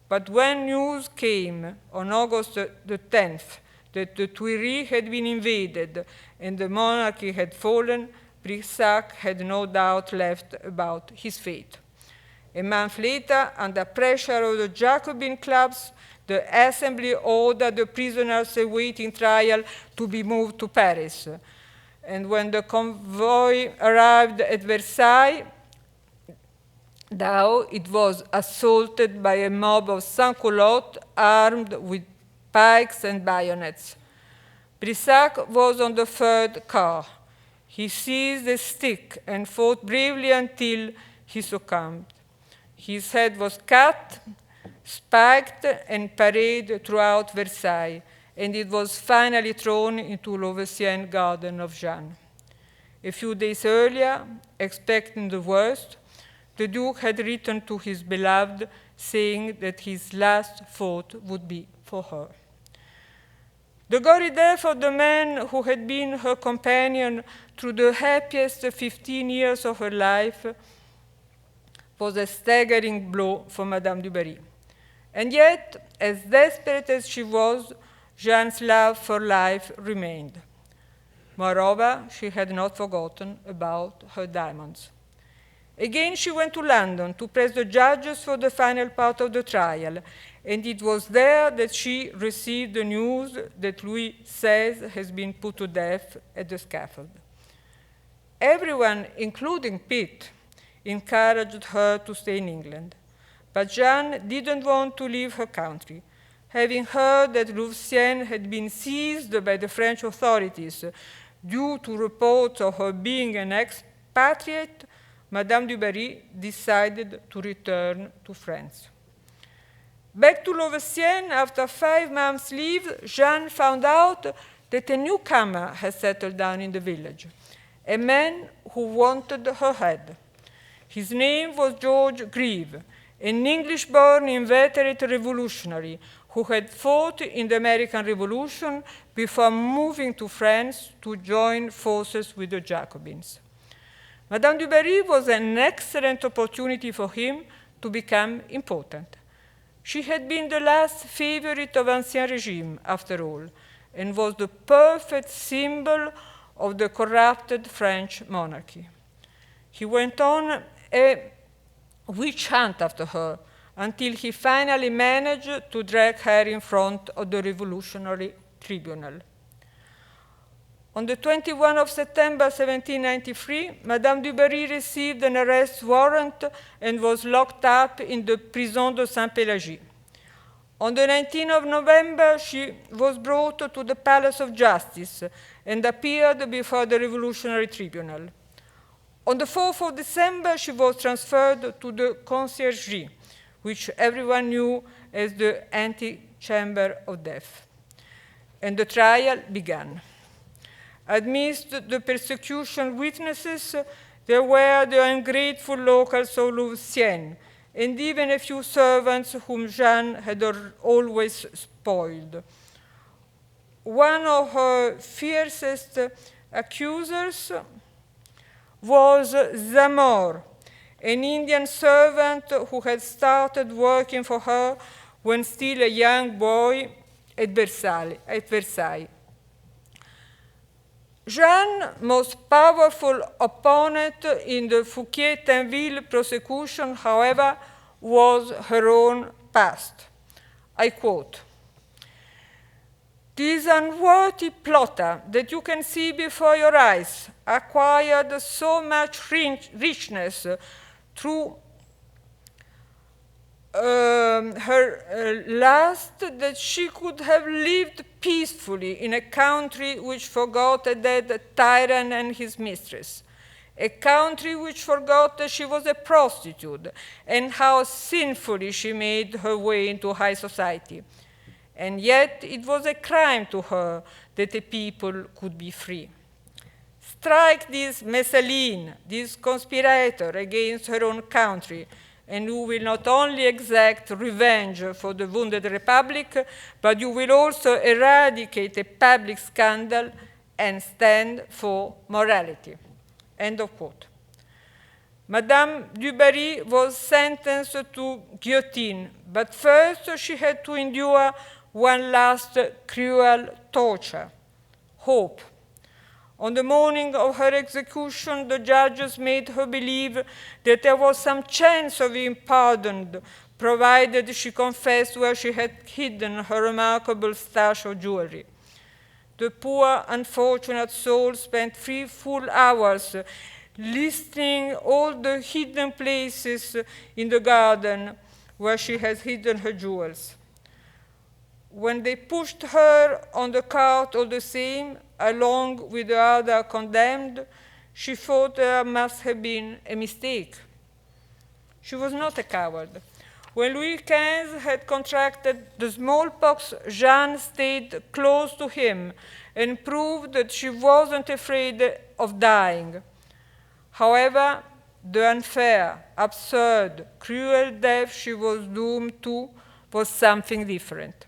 But when news came on August the 10th that the Tuileries had been invaded and the monarchy had fallen, Brissac had no doubt left about his fate. A month later, under pressure of the Jacobin clubs, the Assembly ordered the prisoners awaiting trial to be moved to Paris. And when the convoy arrived at Versailles, now it was assaulted by a mob of sans-culottes armed with pikes and bayonets. Brissac was on the 3rd car. He seized a stick and fought bravely until he succumbed. His head was cut, spiked, and paraded throughout Versailles, and it was finally thrown into Louveciennes garden of Jeanne. A few days earlier, expecting the worst, the Duke had written to his beloved, saying that his last thought would be for her. The gory death of the man who had been her companion through the happiest 15 years of her life was a staggering blow for Madame du Barry. And yet, as desperate as she was, Jeanne's love for life remained. Moreover, she had not forgotten about her diamonds. Again, she went to London to press the judges for the final part of the trial, and it was there that she received the news that Louis XVI has been put to death at the scaffold. Everyone, including Pitt, encouraged her to stay in England, but Jeanne didn't want to leave her country. Having heard that Louveciennes had been seized by the French authorities due to reports of her being an expatriate, Madame du Barry decided to return to France. Back to Louveciennes, after 5 months' leave, Jeanne found out that a newcomer had settled down in the village, a man who wanted her head. His name was George Grieve, an English-born inveterate revolutionary who had fought in the American Revolution before moving to France to join forces with the Jacobins. Madame du Barry was an excellent opportunity for him to become important. She had been the last favorite of Ancien Regime, after all, and was the perfect symbol of the corrupted French monarchy. He went on a witch hunt after her until he finally managed to drag her in front of the Revolutionary Tribunal. On the 21st of September 1793, Madame du Barry received an arrest warrant and was locked up in the Prison de Saint-Pélagie. On the 19th of November, she was brought to the Palace of Justice and appeared before the Revolutionary Tribunal. On the 4th of December, she was transferred to the Conciergerie, which everyone knew as the antechamber of death. And the trial began. Amidst the persecution witnesses, there were the ungrateful locals of Louveciennes, and even a few servants whom Jeanne had always spoiled. One of her fiercest accusers was Zamor, an Indian servant who had started working for her when still a young boy at Versailles. Jeanne's most powerful opponent in the Fouquier-Tinville prosecution, however, was her own past. I quote, "This unworthy plotter that you can see before your eyes acquired so much richness through her lust that she could have lived peacefully in a country which forgot a dead tyrant and his mistress, a country which forgot that she was a prostitute and how sinfully she made her way into high society. And yet it was a crime to her that a people could be free. Strike this Messaline, this conspirator against her own country, and you will not only exact revenge for the wounded republic, but you will also eradicate a public scandal and stand for morality." End of quote. Madame du Barry was sentenced to guillotine, but first she had to endure one last cruel torture, hope. On the morning of her execution, the judges made her believe that there was some chance of being pardoned, provided she confessed where she had hidden her remarkable stash of jewelry. The poor, unfortunate soul spent 3 full hours listing all the hidden places in the garden where she had hidden her jewels. When they pushed her on the cart all the same, along with the other condemned, she thought there must have been a mistake. She was not a coward. When Louis XV had contracted the smallpox, Jeanne stayed close to him and proved that she wasn't afraid of dying. However, the unfair, absurd, cruel death she was doomed to was something different.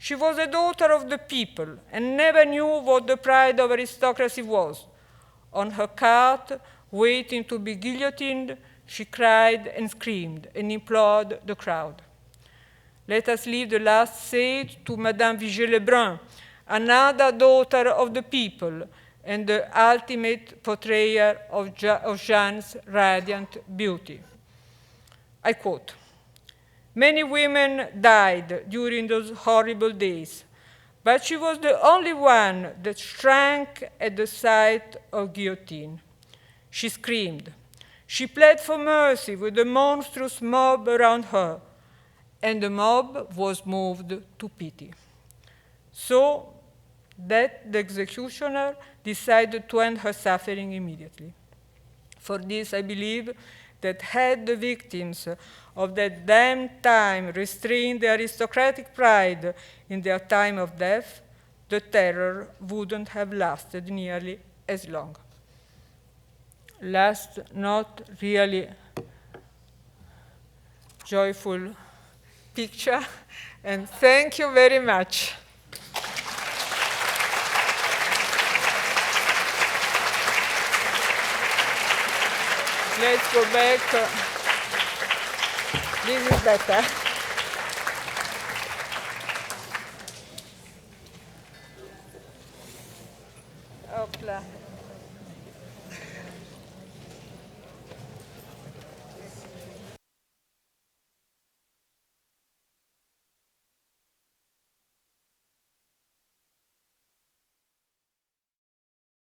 She was a daughter of the people and never knew what the pride of aristocracy was. On her cart, waiting to be guillotined, she cried and screamed and implored the crowd. Let us leave the last say to Madame Vigée-Lebrun, another daughter of the people, and the ultimate portrayer of Jeanne's radiant beauty. I quote, "Many women died during those horrible days, but she was the only one that shrank at the sight of guillotine. She screamed. She pled for mercy with the monstrous mob around her, and the mob was moved to pity. So that the executioner decided to end her suffering immediately. For this, I believe that had the victims of that damned time restrained their aristocratic pride in their time of death, the terror wouldn't have lasted nearly as long." Last, not really joyful picture, and thank you very much. Let's go back. This is better. Hopla.